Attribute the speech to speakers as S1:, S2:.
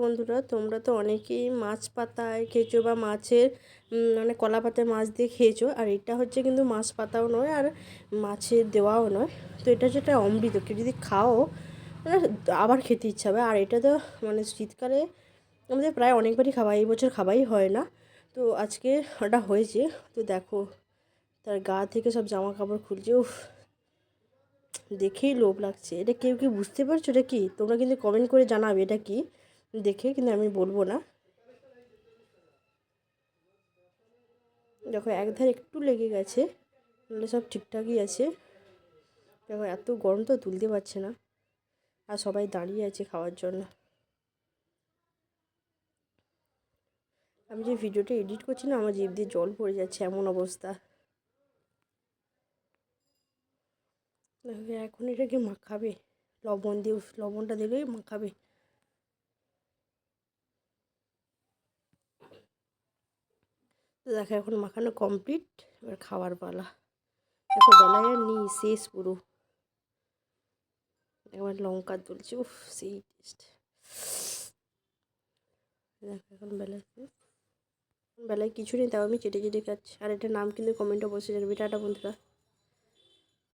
S1: বন্ধুরা, তোমরা তো অনেকেই মাছ পাতায় খেয়েছো বা মাছের মানে কলা পাতায় মাছ দিয়ে খেয়েছো। আর এটা হচ্ছে কিন্তু মাছ পাতাও নয় আর মাছের দেওয়াও নয়। তো এটা যেটা অমৃত, কেউ যদি খাও মানে আবার খেতে ইচ্ছা হবে। আর এটা তো মানে শীতকালে আমাদের প্রায় অনেকবারই খাওয়া, এই বছর খাওয়াই হয় না। তো আজকে ওটা হয়েছে। তো দেখো তার গা থেকে সব জামা কাপড় খুলছে। উফ, দেখেই লোভ লাগছে। এটা কেউ কি বুঝতে পারছো এটা কি? তোমরা কিন্তু কমেন্ট করে জানাবে এটা কি দেখে, কিন্তু আমি বলবো না। দেখো একধার একটু লেগে গেছে, নাহলে সব ঠিকঠাকই আছে। দেখো এত গরম তো তুলতে পারছে না, আর সবাই দাঁড়িয়ে আছে খাওয়ার জন্য। আমি যে ভিডিওটা এডিট করছি না, আমার জিভ দিয়ে জল পড়ে যাচ্ছে, এমন অবস্থা। দেখো এখন এটাকে মাখাবে লবণ দিয়ে, লবণটা দিলেই মাখাবে। তো দেখো এখন মাখানো কমপ্লিট, এবার খাওয়ার পালা। দেখো বেলায় আর নেই, শেষ পুরো। একবার লঙ্কা তুলছি, উফ সেই টেস্ট। দেখো এখন বেলায় শেষ, বেলায় কিছু নেই, তাও আমি চেটে চেটে খাচ্ছি। আর এটার নাম কিন্তু কমেন্টে অবশ্যই জানাবে। টাটা বন্ধুরা।